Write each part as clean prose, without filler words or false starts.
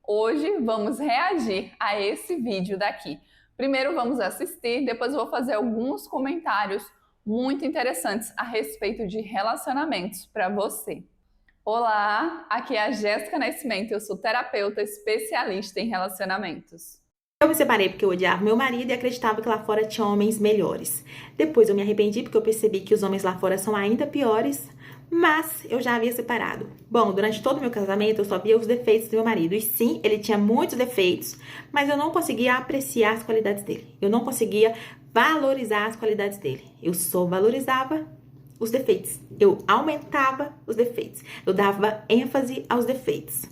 Hoje vamos reagir a esse vídeo daqui. Primeiro vamos assistir, depois vou fazer alguns comentários muito interessantes a respeito de relacionamentos para você. Olá, aqui é a Jéssica Nascimento, eu sou terapeuta especialista em relacionamentos. Eu me separei porque eu odiava meu marido e acreditava que lá fora tinha homens melhores. Depois eu me arrependi porque eu percebi que os homens lá fora são ainda piores, mas eu já havia separado. Bom, durante todo o meu casamento eu só via os defeitos do meu marido. E sim, ele tinha muitos defeitos, mas eu não conseguia apreciar as qualidades dele. Eu não conseguia valorizar as qualidades dele. Eu só valorizava os defeitos. Eu aumentava os defeitos. Eu dava ênfase aos defeitos.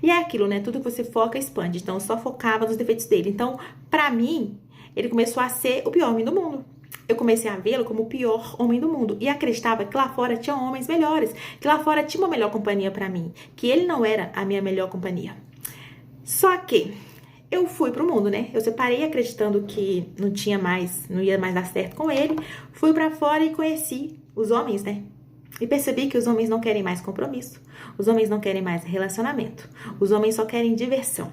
E é aquilo, né? Tudo que você foca, expande. Então, eu só focava nos defeitos dele. Então, pra mim, ele começou a ser o pior homem do mundo. Eu comecei a vê-lo como o pior homem do mundo. E acreditava que lá fora tinha homens melhores. Que lá fora tinha uma melhor companhia pra mim. Que ele não era a minha melhor companhia. Só que eu fui pro mundo, né? Eu separei acreditando que não ia mais dar certo com ele. Fui pra fora e conheci os homens, né? E percebi que os homens não querem mais compromisso. Os homens não querem mais relacionamento. Os homens só querem diversão.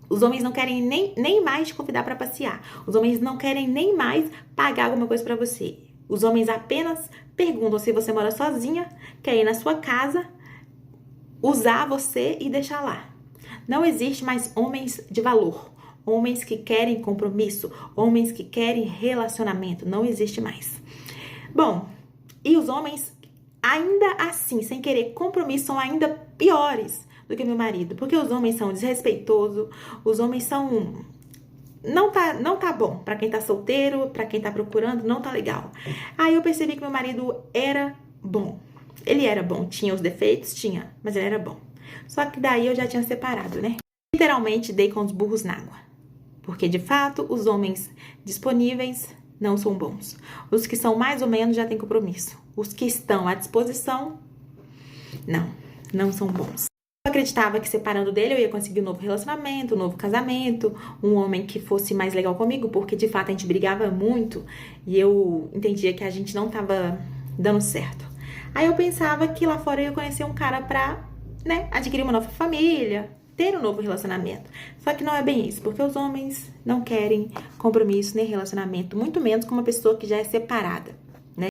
Os homens não querem nem mais te convidar para passear. Os homens não querem nem mais pagar alguma coisa para você. Os homens apenas perguntam se você mora sozinha, quer ir na sua casa, usar você e deixar lá. Não existe mais homens de valor. Homens que querem compromisso. Homens que querem relacionamento. Não existe mais. Bom, e os homens ainda assim, sem querer compromisso, são ainda piores do que meu marido. Porque os homens são desrespeitosos, os homens são... Não tá bom. Pra quem tá solteiro, pra quem tá procurando, não tá legal. Aí eu percebi que meu marido era bom. Ele era bom. Tinha os defeitos? Tinha. Mas ele era bom. Só que daí eu já tinha separado, né? Literalmente dei com os burros na água. Porque, de fato, os homens disponíveis não são bons. Os que são mais ou menos já têm compromisso. Os que estão à disposição, não são bons. Eu acreditava que separando dele eu ia conseguir um novo relacionamento, um novo casamento, um homem que fosse mais legal comigo, porque de fato a gente brigava muito e eu entendia que a gente não tava dando certo. Aí eu pensava que lá fora eu ia conhecer um cara pra, né, adquirir uma nova família, ter um novo relacionamento. Só que não é bem isso, porque os homens não querem compromisso nem relacionamento, muito menos com uma pessoa que já é separada.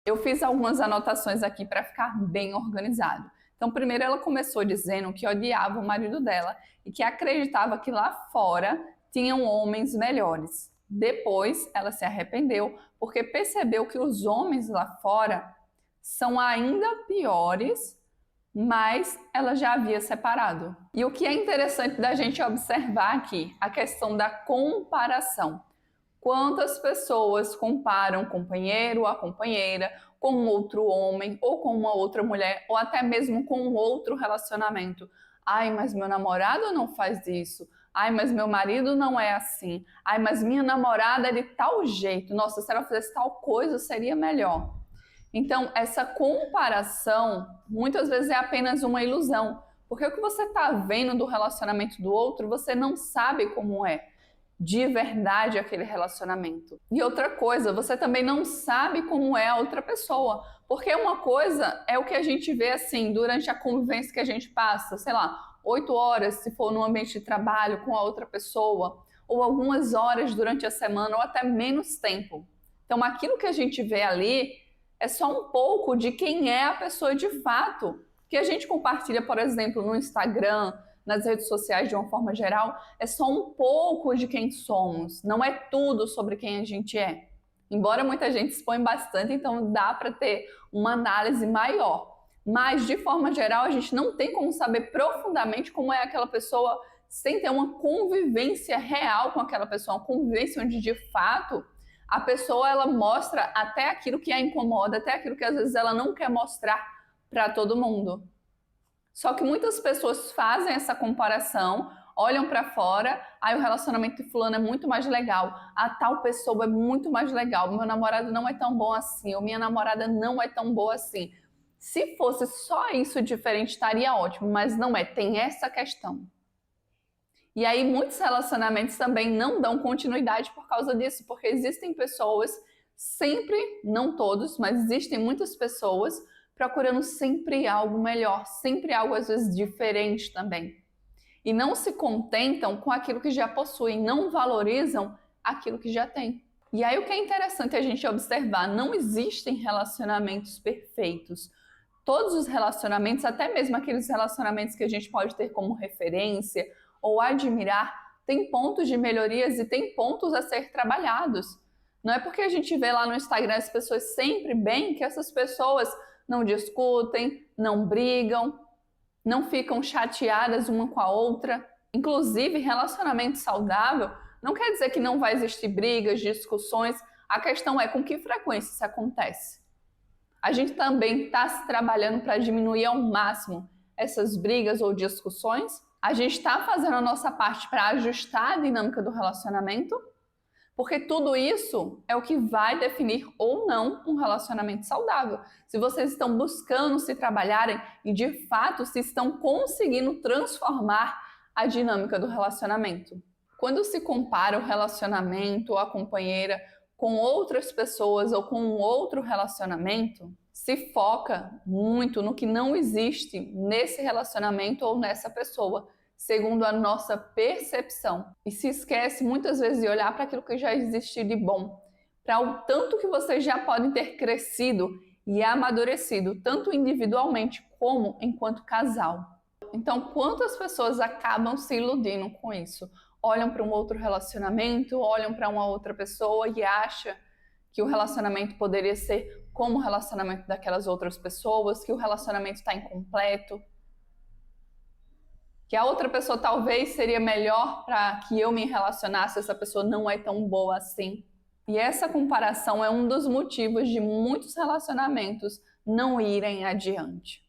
Eu fiz algumas anotações aqui para ficar bem organizado. Então, primeiro ela começou dizendo que odiava o marido dela e que acreditava que lá fora tinham homens melhores. Depois, ela se arrependeu porque percebeu que os homens lá fora são ainda piores, mas ela já havia separado. E o que é interessante da gente observar aqui, a questão da comparação. Quantas pessoas comparam o companheiro ou a companheira com outro homem ou com uma outra mulher ou até mesmo com outro relacionamento? Ai, mas meu namorado não faz isso. Ai, mas meu marido não é assim. Ai, mas minha namorada é de tal jeito. Nossa, se ela fizesse tal coisa, seria melhor. Então, essa comparação muitas vezes é apenas uma ilusão, porque o que você está vendo do relacionamento do outro, você não sabe como é de verdade aquele relacionamento. E outra coisa, você também não sabe como é a outra pessoa, porque uma coisa é o que a gente vê assim durante a convivência que a gente passa, sei lá, 8 horas se for no ambiente de trabalho com a outra pessoa, ou algumas horas durante a semana, ou até menos tempo. Então aquilo que a gente vê ali é só um pouco de quem é a pessoa de fato, que a gente compartilha, por exemplo, no Instagram, nas redes sociais de uma forma geral, é só um pouco de quem somos, não é tudo sobre quem a gente é. Embora muita gente expõe bastante, então dá para ter uma análise maior. Mas, de forma geral, a gente não tem como saber profundamente como é aquela pessoa sem ter uma convivência real com aquela pessoa, uma convivência onde, de fato, a pessoa ela mostra até aquilo que a incomoda, até aquilo que às vezes ela não quer mostrar para todo mundo. Só que muitas pessoas fazem essa comparação, olham para fora, aí o relacionamento de fulano é muito mais legal, a tal pessoa é muito mais legal, meu namorado não é tão bom assim, ou minha namorada não é tão boa assim. Se fosse só isso diferente, estaria ótimo, mas não é, tem essa questão. E aí muitos relacionamentos também não dão continuidade por causa disso, porque existem pessoas, sempre, não todos, mas existem muitas pessoas procurando sempre algo melhor, sempre algo às vezes diferente também. e não se contentam com aquilo que já possuem, não valorizam aquilo que já têm. E aí o que é interessante a gente observar, não existem relacionamentos perfeitos. Todos os relacionamentos, até mesmo aqueles relacionamentos que a gente pode ter como referência ou admirar, tem pontos de melhorias e tem pontos a ser trabalhados. Não é porque a gente vê lá no Instagram as pessoas sempre bem que essas pessoas não discutem, não brigam, não ficam chateadas uma com a outra. Inclusive, relacionamento saudável não quer dizer que não vai existir brigas, discussões. A questão é com que frequência isso acontece. A gente também está se trabalhando para diminuir ao máximo essas brigas ou discussões. A gente está fazendo a nossa parte para ajustar a dinâmica do relacionamento, porque tudo isso é o que vai definir ou não um relacionamento saudável. Se vocês estão buscando se trabalharem e de fato se estão conseguindo transformar a dinâmica do relacionamento. Quando se compara o relacionamento ou a companheira com outras pessoas ou com um outro relacionamento, se foca muito no que não existe nesse relacionamento ou nessa pessoa, segundo a nossa percepção. E se esquece muitas vezes de olhar para aquilo que já existe de bom, para o tanto que vocês já podem ter crescido e amadurecido, tanto individualmente como enquanto casal. Então, quantas pessoas acabam se iludindo com isso? Olham para um outro relacionamento, olham para uma outra pessoa e acham que o relacionamento poderia ser como o relacionamento daquelas outras pessoas, que o relacionamento está incompleto, que a outra pessoa talvez seria melhor para que eu me relacionasse, essa pessoa não é tão boa assim. E essa comparação é um dos motivos de muitos relacionamentos não irem adiante.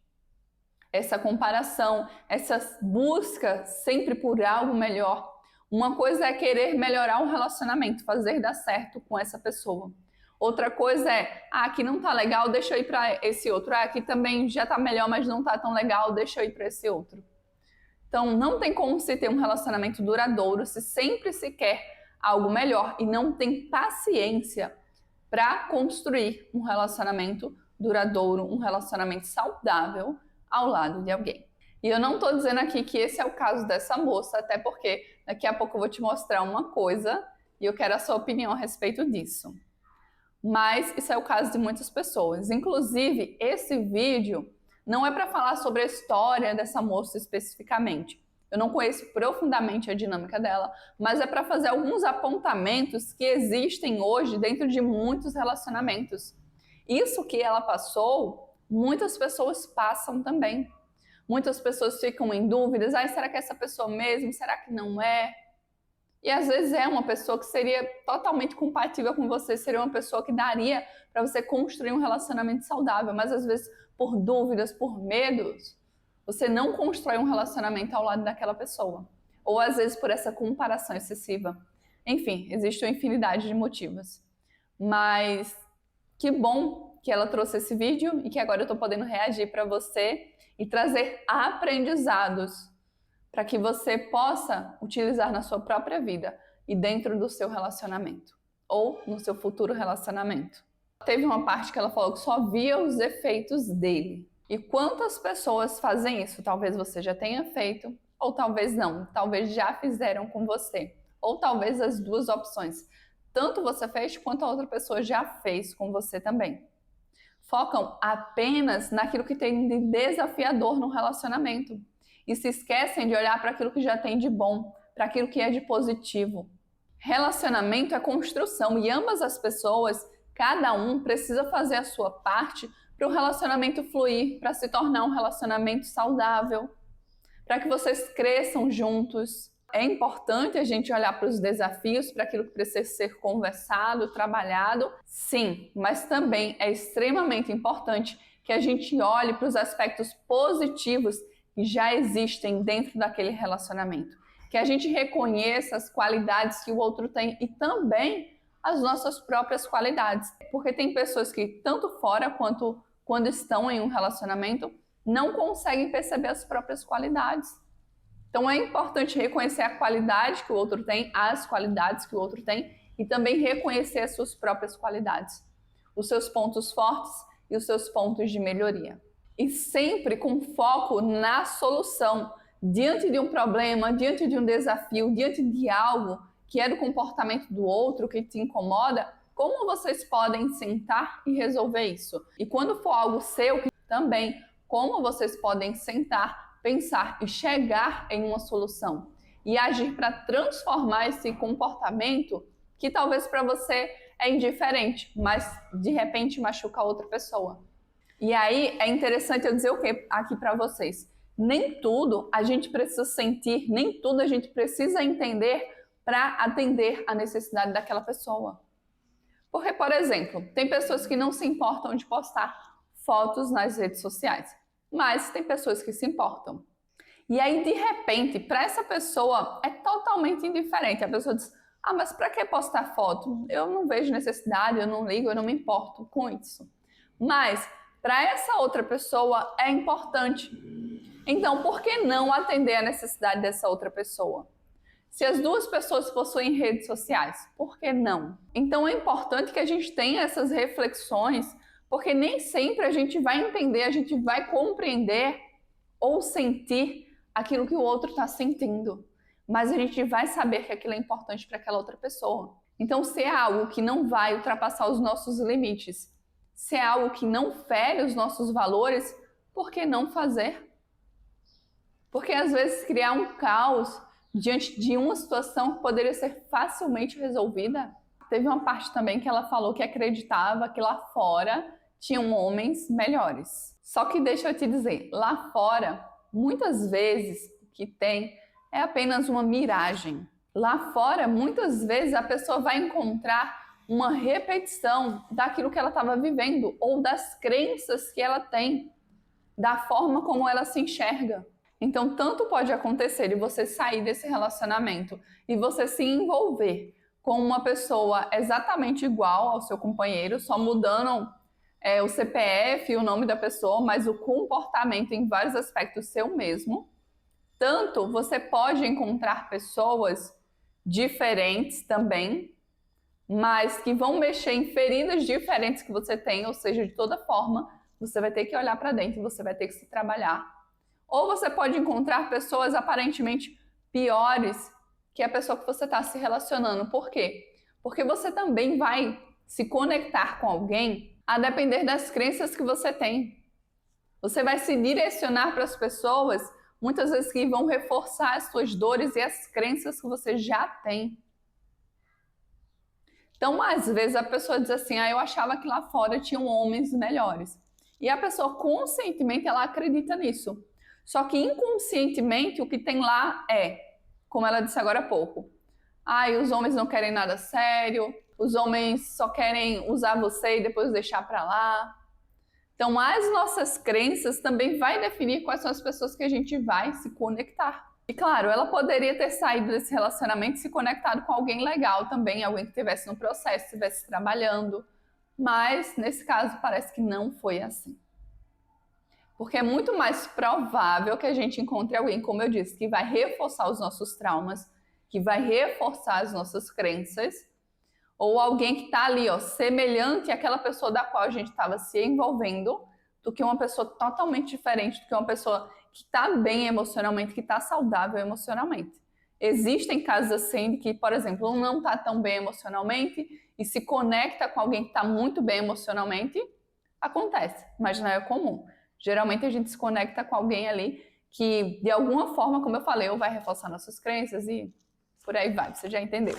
Essa comparação, essa busca sempre por algo melhor. Uma coisa é querer melhorar um relacionamento, fazer dar certo com essa pessoa. Outra coisa é, aqui não tá legal, deixa eu ir para esse outro. Aqui também já tá melhor, mas não tá tão legal, deixa eu ir para esse outro. Então, não tem como se ter um relacionamento duradouro se sempre se quer algo melhor e não tem paciência para construir um relacionamento duradouro, um relacionamento saudável ao lado de alguém. E eu não estou dizendo aqui que esse é o caso dessa moça, até porque daqui a pouco eu vou te mostrar uma coisa e eu quero a sua opinião a respeito disso. Mas isso é o caso de muitas pessoas. Inclusive, esse vídeo não é para falar sobre a história dessa moça especificamente. Eu não conheço profundamente a dinâmica dela, mas é para fazer alguns apontamentos que existem hoje dentro de muitos relacionamentos. Isso que ela passou, muitas pessoas passam também. Muitas pessoas ficam em dúvidas, será que é essa pessoa mesmo? Será que não é? E às vezes é uma pessoa que seria totalmente compatível com você, seria uma pessoa que daria para você construir um relacionamento saudável, mas às vezes por dúvidas, por medos, você não constrói um relacionamento ao lado daquela pessoa. Ou às vezes por essa comparação excessiva. Enfim, existe uma infinidade de motivos. Mas que bom que ela trouxe esse vídeo e que agora eu estou podendo reagir para você e trazer aprendizados para que você possa utilizar na sua própria vida e dentro do seu relacionamento ou no seu futuro relacionamento. Teve uma parte que ela falou que só via os efeitos dele. E quantas pessoas fazem isso? Talvez você já tenha feito, ou talvez não. Talvez já fizeram com você. Ou talvez as duas opções. Tanto você fez quanto a outra pessoa já fez com você também. Focam apenas naquilo que tem de desafiador no relacionamento. E se esquecem de olhar para aquilo que já tem de bom, para aquilo que é de positivo. Relacionamento é construção e ambas as pessoas, cada um precisa fazer a sua parte para o relacionamento fluir, para se tornar um relacionamento saudável, para que vocês cresçam juntos. É importante a gente olhar para os desafios, para aquilo que precisa ser conversado, trabalhado, sim, mas também é extremamente importante que a gente olhe para os aspectos positivos que já existem dentro daquele relacionamento, que a gente reconheça as qualidades que o outro tem e também as nossas próprias qualidades, porque tem pessoas que tanto fora quanto quando estão em um relacionamento não conseguem perceber as próprias qualidades. Então é importante reconhecer a qualidade que o outro tem, as qualidades que o outro tem e também reconhecer as suas próprias qualidades, os seus pontos fortes e os seus pontos de melhoria. E sempre com foco na solução, diante de um problema, diante de um desafio, diante de algo que é do comportamento do outro que te incomoda, como vocês podem sentar e resolver isso? E quando for algo seu, também, como vocês podem sentar, pensar e chegar em uma solução e agir para transformar esse comportamento que talvez para você é indiferente, mas de repente machuca a outra pessoa. E aí é interessante eu dizer o que aqui para vocês? Nem tudo a gente precisa sentir, nem tudo a gente precisa entender para atender a necessidade daquela pessoa. Porque, por exemplo, tem pessoas que não se importam de postar fotos nas redes sociais, mas tem pessoas que se importam. E aí, de repente, para essa pessoa é totalmente indiferente. A pessoa diz: ah, mas para que postar foto? Eu não vejo necessidade, eu não ligo, eu não me importo com isso. Mas para essa outra pessoa é importante. Então, por que não atender a necessidade dessa outra pessoa? Se as duas pessoas possuem redes sociais, por que não? Então é importante que a gente tenha essas reflexões, porque nem sempre a gente vai entender, a gente vai compreender ou sentir aquilo que o outro está sentindo, mas a gente vai saber que aquilo é importante para aquela outra pessoa. Então, se é algo que não vai ultrapassar os nossos limites, se é algo que não fere os nossos valores, por que não fazer? Porque às vezes criar um caos diante de uma situação que poderia ser facilmente resolvida. Teve uma parte também que ela falou que acreditava que lá fora tinham homens melhores. Só que deixa eu te dizer, lá fora, muitas vezes o que tem é apenas uma miragem. Lá fora, muitas vezes a pessoa vai encontrar uma repetição daquilo que ela estava vivendo ou das crenças que ela tem, da forma como ela se enxerga. Então, tanto pode acontecer de você sair desse relacionamento e você se envolver com uma pessoa exatamente igual ao seu companheiro, só mudando o CPF e o nome da pessoa, mas o comportamento em vários aspectos seu mesmo. Tanto você pode encontrar pessoas diferentes também, mas que vão mexer em feridas diferentes que você tem, ou seja, de toda forma, você vai ter que olhar para dentro e você vai ter que se trabalhar. Ou você pode encontrar pessoas aparentemente piores que a pessoa que você está se relacionando. Por quê? Porque você também vai se conectar com alguém a depender das crenças que você tem. Você vai se direcionar para as pessoas, muitas vezes que vão reforçar as suas dores e as crenças que você já tem. Então, às vezes a pessoa diz assim: ah, eu achava que lá fora tinham homens melhores. E a pessoa conscientemente ela acredita nisso. Só que inconscientemente o que tem lá é, como ela disse agora há pouco, os homens não querem nada sério, os homens só querem usar você e depois deixar pra lá. Então as nossas crenças também vai definir quais são as pessoas que a gente vai se conectar. E claro, ela poderia ter saído desse relacionamento e se conectado com alguém legal também, alguém que estivesse no processo, estivesse trabalhando, mas nesse caso parece que não foi assim. Porque é muito mais provável que a gente encontre alguém, como eu disse, que vai reforçar os nossos traumas, que vai reforçar as nossas crenças, ou alguém que está ali, semelhante àquela pessoa da qual a gente estava se envolvendo, do que uma pessoa totalmente diferente, do que uma pessoa que está bem emocionalmente, que está saudável emocionalmente. Existem casos assim que, por exemplo, um não está tão bem emocionalmente e se conecta com alguém que está muito bem emocionalmente, acontece, mas não é comum. Geralmente a gente se conecta com alguém ali que, de alguma forma, como eu falei, ou vai reforçar nossas crenças e por aí vai, você já entendeu.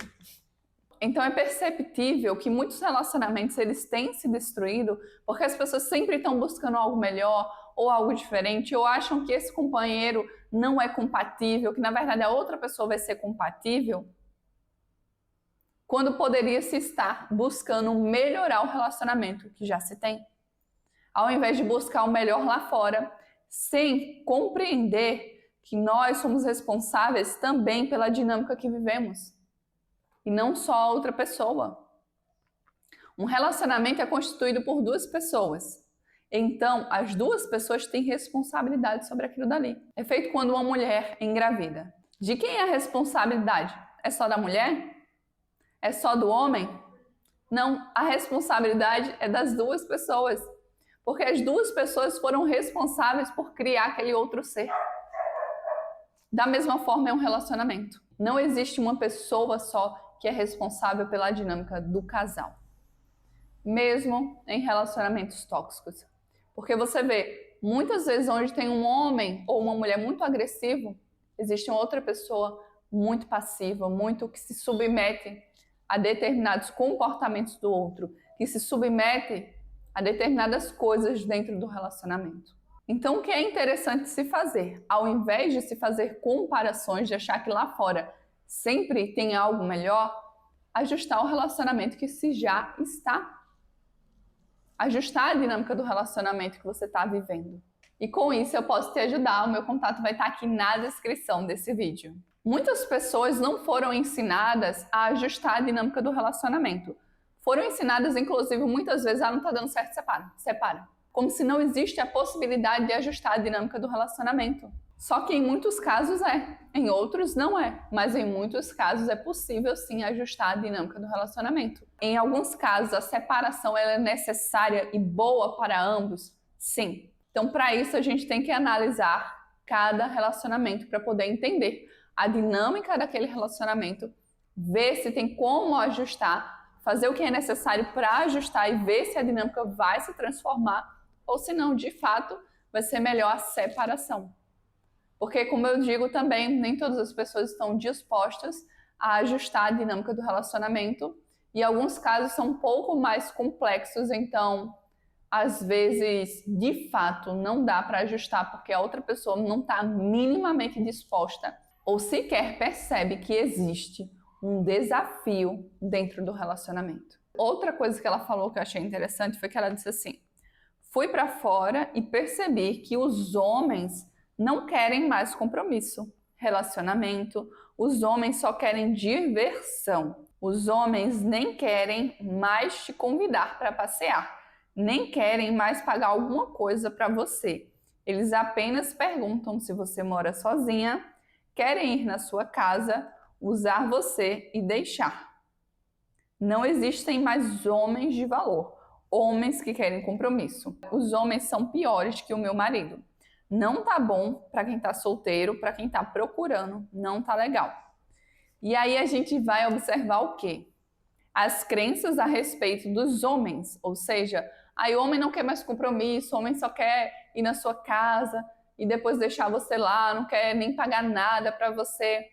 Então é perceptível que muitos relacionamentos eles têm se destruído porque as pessoas sempre estão buscando algo melhor ou algo diferente, ou acham que esse companheiro não é compatível, que na verdade a outra pessoa vai ser compatível, quando poderia se estar buscando melhorar o relacionamento que já se tem. Ao invés de buscar o melhor lá fora, sem compreender que nós somos responsáveis também pela dinâmica que vivemos. E não só a outra pessoa. Um relacionamento é constituído por duas pessoas. Então, as duas pessoas têm responsabilidade sobre aquilo dali. É feito quando uma mulher engravida. De quem é a responsabilidade? É só da mulher? É só do homem? Não, a responsabilidade é das duas pessoas. Porque as duas pessoas foram responsáveis por criar aquele outro ser. Da mesma forma é um relacionamento. Não existe uma pessoa só que é responsável pela dinâmica do casal. Mesmo em relacionamentos tóxicos. Porque você vê, muitas vezes onde tem um homem ou uma mulher muito agressivo, existe outra pessoa muito passiva, muito que se submete a determinados comportamentos do outro, que se submete a determinadas coisas dentro do relacionamento. Então, o que é interessante se fazer? Ao invés de se fazer comparações, de achar que lá fora sempre tem algo melhor, ajustar o relacionamento que se já está. Ajustar a dinâmica do relacionamento que você está vivendo. E com isso eu posso te ajudar, o meu contato vai estar aqui na descrição desse vídeo. Muitas pessoas não foram ensinadas a ajustar a dinâmica do relacionamento. Foram ensinadas, inclusive, muitas vezes, não está dando certo, separa. Como se não existe a possibilidade de ajustar a dinâmica do relacionamento. Só que em muitos casos em outros não é. Mas em muitos casos é possível sim ajustar a dinâmica do relacionamento. Em alguns casos a separação ela é necessária e boa para ambos? Sim. Então para isso a gente tem que analisar cada relacionamento para poder entender a dinâmica daquele relacionamento, ver se tem como ajustar, fazer o que é necessário para ajustar e ver se a dinâmica vai se transformar ou se não, de fato, vai ser melhor a separação. Porque, como eu digo também, nem todas as pessoas estão dispostas a ajustar a dinâmica do relacionamento e alguns casos são um pouco mais complexos, então, às vezes, de fato, não dá para ajustar porque a outra pessoa não está minimamente disposta ou sequer percebe que existe um desafio dentro do relacionamento. Outra coisa que ela falou que eu achei interessante foi que ela disse assim: fui para fora e percebi que os homens não querem mais compromisso, relacionamento, os homens só querem diversão. Os homens nem querem mais te convidar para passear, nem querem mais pagar alguma coisa para você. Eles apenas perguntam se você mora sozinha, querem ir na sua casa, usar você e deixar. Não existem mais homens de valor, homens que querem compromisso. Os homens são piores que o meu marido. Não tá bom para quem tá solteiro, para quem tá procurando, não tá legal. E aí a gente vai observar o quê? As crenças a respeito dos homens, ou seja, aí o homem não quer mais compromisso, o homem só quer ir na sua casa e depois deixar você lá, não quer nem pagar nada para você.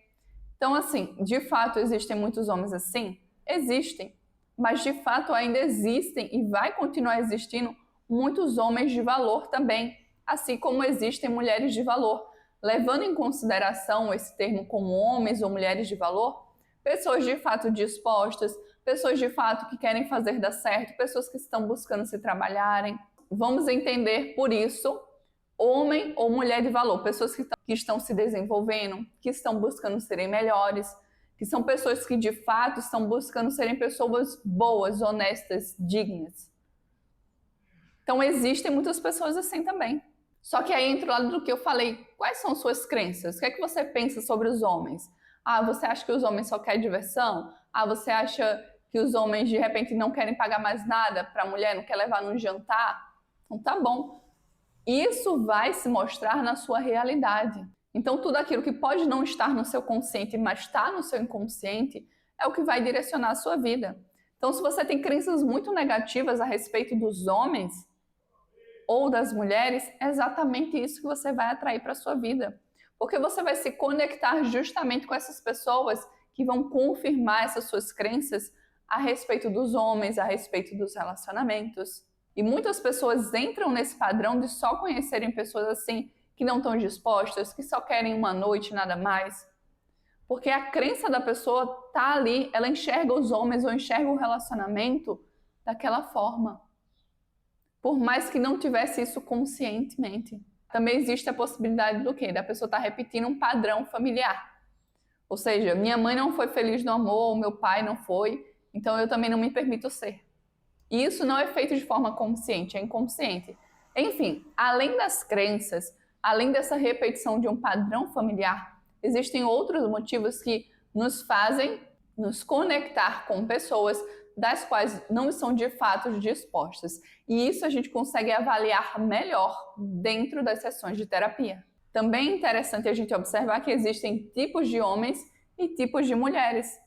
Então, assim, de fato existem muitos homens assim? Existem, mas de fato ainda existem e vai continuar existindo muitos homens de valor também, assim como existem mulheres de valor. Levando em consideração esse termo como homens ou mulheres de valor, pessoas de fato dispostas, pessoas de fato que querem fazer dar certo, pessoas que estão buscando se trabalharem. Vamos entender por isso homem ou mulher de valor, pessoas que estão se desenvolvendo, que estão buscando serem melhores, que são pessoas que de fato estão buscando serem pessoas boas, honestas, dignas. Então existem muitas pessoas assim também. Só que aí entra o lado do que eu falei, quais são suas crenças? O que é que você pensa sobre os homens? Ah, você acha que os homens só querem diversão? Ah, você acha que os homens de repente não querem pagar mais nada para a mulher, não quer levar num jantar? Então tá bom. Isso vai se mostrar na sua realidade. Então tudo aquilo que pode não estar no seu consciente, mas está no seu inconsciente, é o que vai direcionar a sua vida. Então se você tem crenças muito negativas a respeito dos homens ou das mulheres, é exatamente isso que você vai atrair para a sua vida. Porque você vai se conectar justamente com essas pessoas que vão confirmar essas suas crenças a respeito dos homens, a respeito dos relacionamentos. E muitas pessoas entram nesse padrão de só conhecerem pessoas assim, que não estão dispostas, que só querem uma noite, nada mais. Porque a crença da pessoa está ali, ela enxerga os homens ou enxerga o relacionamento daquela forma. Por mais que não tivesse isso conscientemente. Também existe a possibilidade do quê? Da pessoa estar repetindo um padrão familiar. Ou seja, minha mãe não foi feliz no amor, meu pai não foi, então eu também não me permito ser. E isso não é feito de forma consciente, é inconsciente. Enfim, além das crenças, além dessa repetição de um padrão familiar, existem outros motivos que nos fazem nos conectar com pessoas das quais não são de fato dispostas. E isso a gente consegue avaliar melhor dentro das sessões de terapia. Também é interessante a gente observar que existem tipos de homens e tipos de mulheres.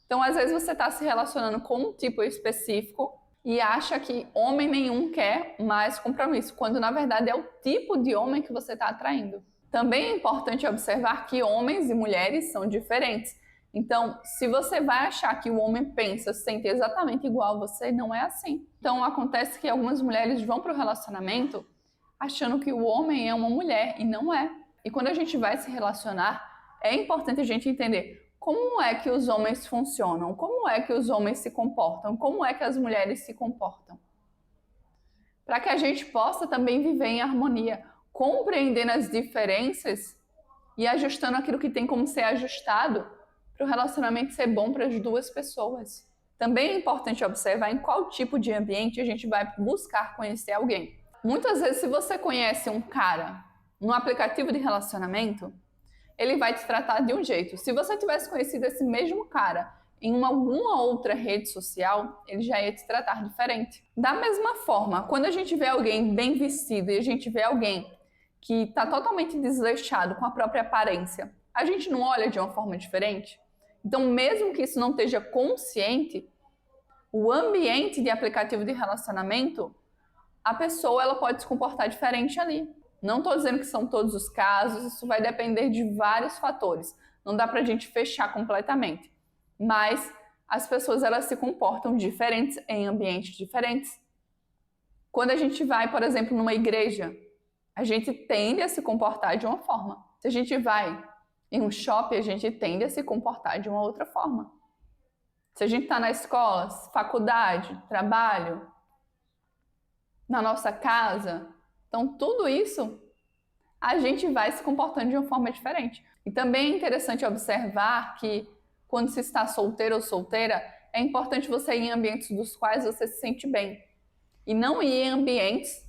Então, às vezes você está se relacionando com um tipo específico e acha que homem nenhum quer mais compromisso, quando na verdade é o tipo de homem que você está atraindo. Também é importante observar que homens e mulheres são diferentes. Então, se você vai achar que o homem pensa, sente exatamente igual a você, não é assim. Então, acontece que algumas mulheres vão para o relacionamento achando que o homem é uma mulher e não é. E quando a gente vai se relacionar, é importante a gente entender como é que os homens funcionam, como é que os homens se comportam, como é que as mulheres se comportam. Para que a gente possa também viver em harmonia, compreendendo as diferenças e ajustando aquilo que tem como ser ajustado para o relacionamento ser bom para as duas pessoas. Também é importante observar em qual tipo de ambiente a gente vai buscar conhecer alguém. Muitas vezes, se você conhece um cara num aplicativo de relacionamento, ele vai te tratar de um jeito. Se você tivesse conhecido esse mesmo cara em alguma outra rede social, ele já ia te tratar diferente. Da mesma forma, quando a gente vê alguém bem vestido e a gente vê alguém que está totalmente desleixado com a própria aparência, a gente não olha de uma forma diferente? Então, mesmo que isso não esteja consciente, o ambiente de aplicativo de relacionamento, a pessoa ela pode se comportar diferente ali. Não estou dizendo que são todos os casos, isso vai depender de vários fatores. Não dá para a gente fechar completamente. Mas as pessoas elas se comportam diferentes em ambientes diferentes. Quando a gente vai, por exemplo, numa igreja, a gente tende a se comportar de uma forma. Se a gente vai em um shopping, a gente tende a se comportar de uma outra forma. Se a gente está na escola, faculdade, trabalho, na nossa casa, então tudo isso a gente vai se comportando de uma forma diferente. E também é interessante observar que quando se está solteiro ou solteira, é importante você ir em ambientes dos quais você se sente bem. E não ir em ambientes,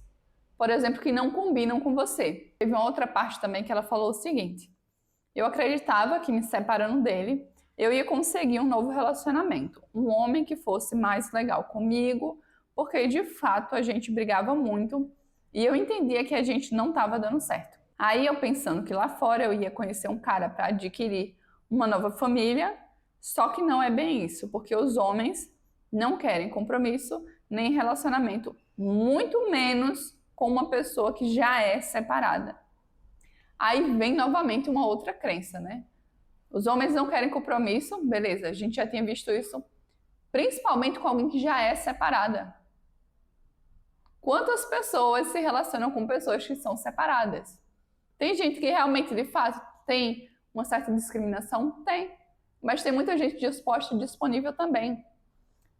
por exemplo, que não combinam com você. Teve uma outra parte também que ela falou o seguinte: eu acreditava que me separando dele, eu ia conseguir um novo relacionamento. Um homem que fosse mais legal comigo, porque de fato a gente brigava muito e eu entendia que a gente não estava dando certo. Aí eu pensando que lá fora eu ia conhecer um cara para adquirir uma nova família, só que não é bem isso, porque os homens não querem compromisso nem relacionamento, muito menos com uma pessoa que já é separada. Aí vem novamente uma outra crença, né? Os homens não querem compromisso, beleza, a gente já tinha visto isso, principalmente com alguém que já é separada. Quantas pessoas se relacionam com pessoas que são separadas? Tem gente que realmente, de fato, tem uma certa discriminação? Tem. Mas tem muita gente disposta e disponível também.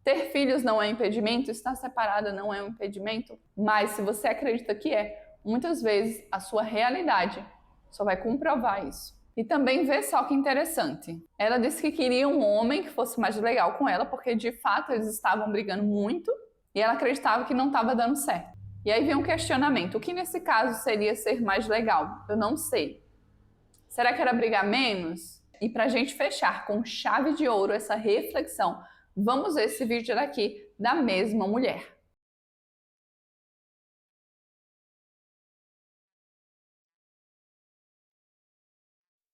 Ter filhos não é impedimento, estar separada não é um impedimento, mas se você acredita que é, muitas vezes a sua realidade só vai comprovar isso. E também vê só que interessante. Ela disse que queria um homem que fosse mais legal com ela, porque de fato eles estavam brigando muito e ela acreditava que não estava dando certo. E aí vem um questionamento: o que nesse caso seria ser mais legal? Eu não sei. Será que era brigar menos? E para a gente fechar com chave de ouro essa reflexão, vamos ver esse vídeo daqui da mesma mulher.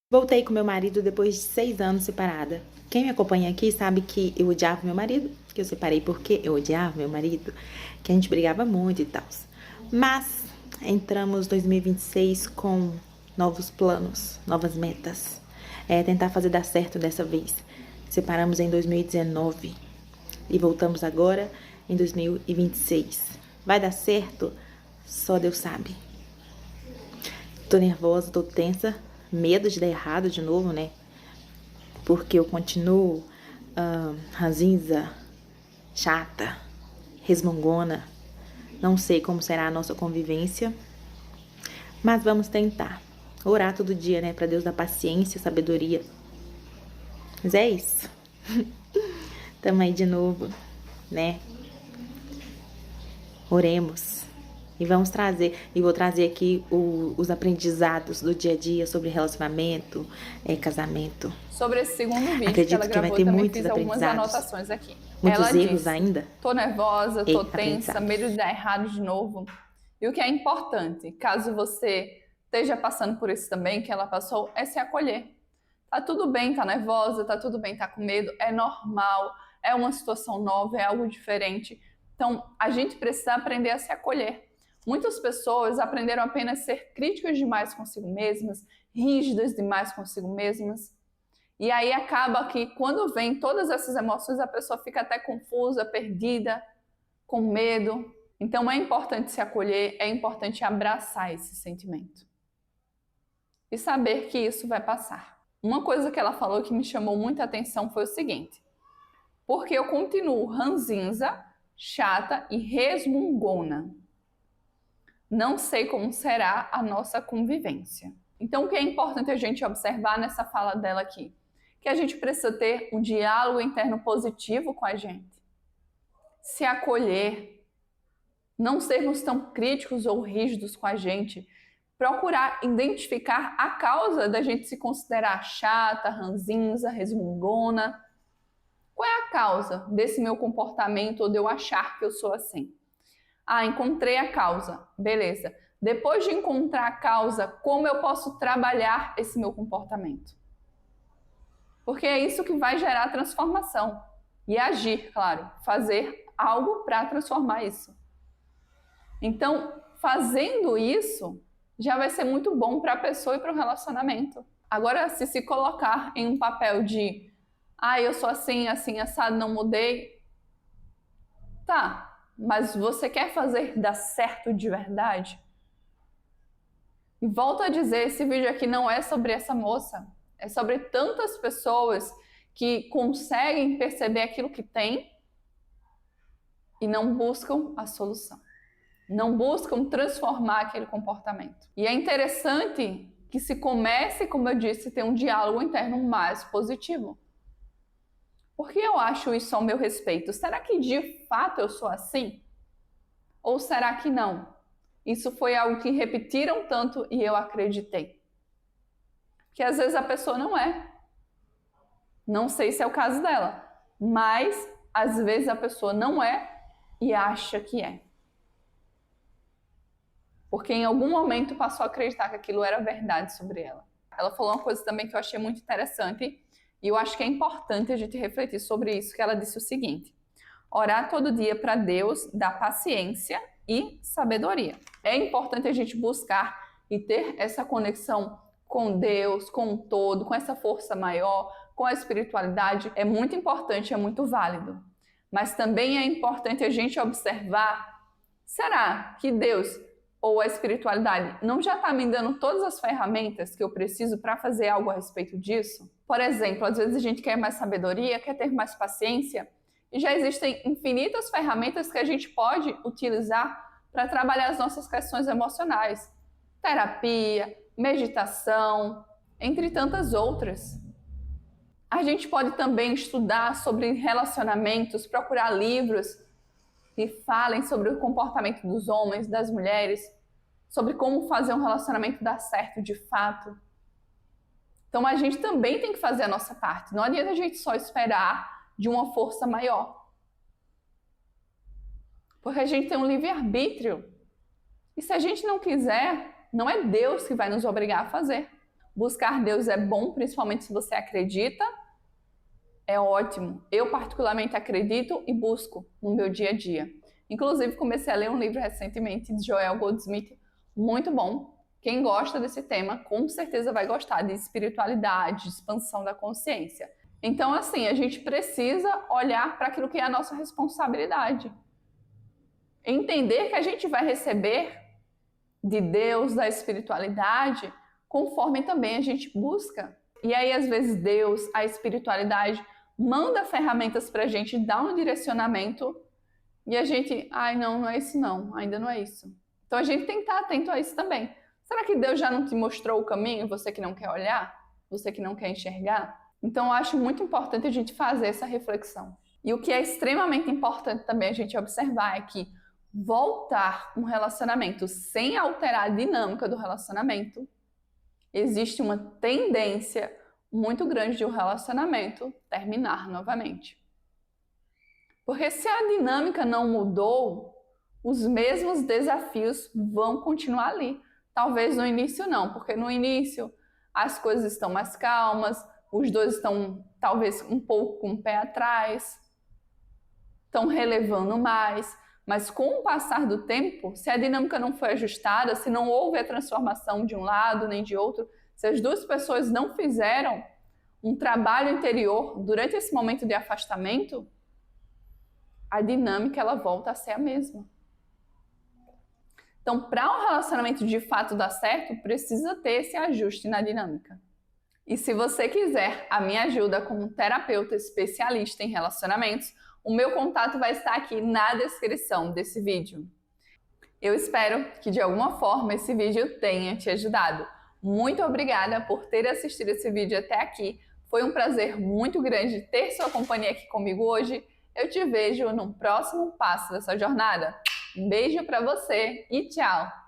Voltei com meu marido depois de 6 anos separada. Quem me acompanha aqui sabe que eu odiava meu marido, que eu separei porque eu odiava meu marido, que a gente brigava muito e tal. Mas entramos 2026 com novos planos, novas metas. Tentar fazer dar certo dessa vez. Separamos em 2019 e voltamos agora em 2026. Vai dar certo? Só Deus sabe. Tô nervosa, tô tensa. Medo de dar errado de novo, né? Porque eu continuo ranzinza, chata, resmungona. Não sei como será a nossa convivência, mas vamos tentar. Orar todo dia, né? Pra Deus dar paciência, sabedoria. Mas é isso. Tamo aí de novo, né? Oremos. E vamos trazer, e vou trazer aqui os aprendizados do dia a dia sobre relacionamento, casamento. Sobre esse segundo vídeo Acredito que ela gravou, vai ter eu também muitos fiz algumas aprendizados, anotações aqui. muitos Ela erros disse: ainda. tô nervosa, tô tensa, aprendizados. medo de dar errado de novo. E o que é importante, caso você esteja passando por isso também, que ela passou, é se acolher. Tá tudo bem, tá nervosa, tá tudo bem, tá com medo, é normal, é uma situação nova, é algo diferente. Então, a gente precisa aprender a se acolher. Muitas pessoas aprenderam apenas a ser críticas demais consigo mesmas, rígidas demais consigo mesmas. E aí acaba que quando vem todas essas emoções, a pessoa fica até confusa, perdida, com medo. Então é importante se acolher, é importante abraçar esse sentimento. E saber que isso vai passar. Uma coisa que ela falou que me chamou muita atenção foi o seguinte: porque eu continuo ranzinza, chata e resmungona. Não sei como será a nossa convivência. Então o que é importante a gente observar nessa fala dela aqui? Que a gente precisa ter um diálogo interno positivo com a gente. Se acolher, não sermos tão críticos ou rígidos com a gente, procurar identificar a causa da gente se considerar chata, ranzinza, resmungona. Qual é a causa desse meu comportamento ou de eu achar que eu sou assim? Ah, encontrei a causa. Beleza. Depois de encontrar a causa, como eu posso trabalhar esse meu comportamento? Porque é isso que vai gerar transformação. E agir, claro. Fazer algo para transformar isso. Então, fazendo isso, já vai ser muito bom para a pessoa e para o relacionamento. Agora, se colocar em um papel de eu sou assim, assim, assado, não mudei. Tá, mas você quer fazer dar certo de verdade? E volto a dizer, esse vídeo aqui não é sobre essa moça. É sobre tantas pessoas que conseguem perceber aquilo que tem e não buscam a solução. Não buscam transformar aquele comportamento. E é interessante que se comece, como eu disse, a ter um diálogo interno mais positivo. Por que eu acho isso ao meu respeito? Será que de fato eu sou assim? Ou será que não? Isso foi algo que repetiram tanto e eu acreditei. Que às vezes a pessoa não é. Não sei se é o caso dela, mas às vezes a pessoa não é e acha que é. Porque em algum momento passou a acreditar que aquilo era verdade sobre ela. Ela falou uma coisa também que eu achei muito interessante e eu acho que é importante a gente refletir sobre isso, que ela disse o seguinte: orar todo dia para Deus dá paciência e sabedoria. É importante a gente buscar e ter essa conexão com Deus, com o todo, com essa força maior, com a espiritualidade. É muito importante, é muito válido. Mas também é importante a gente observar: será que Deus ou a espiritualidade não já está me dando todas as ferramentas que eu preciso para fazer algo a respeito disso? Por exemplo, às vezes a gente quer mais sabedoria, quer ter mais paciência, e já existem infinitas ferramentas que a gente pode utilizar para trabalhar as nossas questões emocionais. Terapia, meditação, entre tantas outras. A gente pode também estudar sobre relacionamentos, procurar livros que falem sobre o comportamento dos homens, das mulheres, sobre como fazer um relacionamento dar certo de fato. Então a gente também tem que fazer a nossa parte. Não adianta a gente só esperar de uma força maior. Porque a gente tem um livre-arbítrio. E se a gente não quiser, não é Deus que vai nos obrigar a fazer. Buscar Deus é bom, principalmente se você acredita. É ótimo. Eu particularmente acredito e busco no meu dia a dia. Inclusive, comecei a ler um livro recentemente de Joel Goldsmith, muito bom. Quem gosta desse tema, com certeza vai gostar de espiritualidade, de expansão da consciência. Então, assim, a gente precisa olhar para aquilo que é a nossa responsabilidade. Entender que a gente vai receber de Deus, da espiritualidade, conforme também a gente busca. E aí, às vezes, Deus, a espiritualidade, manda ferramentas para a gente, dá um direcionamento, e a gente, não é isso não, ainda não é isso. Então a gente tem que estar atento a isso também. Será que Deus já não te mostrou o caminho, você que não quer olhar? Você que não quer enxergar? Então eu acho muito importante a gente fazer essa reflexão. E o que é extremamente importante também a gente observar é que voltar um relacionamento sem alterar a dinâmica do relacionamento, existe uma tendência muito grande de um relacionamento terminar novamente. Porque se a dinâmica não mudou, os mesmos desafios vão continuar ali. Talvez no início não, porque no início as coisas estão mais calmas, os dois estão talvez um pouco com o pé atrás, estão relevando mais, mas com o passar do tempo, se a dinâmica não foi ajustada, se não houve a transformação de um lado nem de outro, se as duas pessoas não fizeram um trabalho interior durante esse momento de afastamento, a dinâmica ela volta a ser a mesma. Então, para um relacionamento de fato dar certo, precisa ter esse ajuste na dinâmica. E se você quiser a minha ajuda como terapeuta especialista em relacionamentos, o meu contato vai estar aqui na descrição desse vídeo. Eu espero que de alguma forma esse vídeo tenha te ajudado. Muito obrigada por ter assistido esse vídeo até aqui. Foi um prazer muito grande ter sua companhia aqui comigo hoje. Eu te vejo no próximo passo dessa jornada. Um beijo para você e tchau!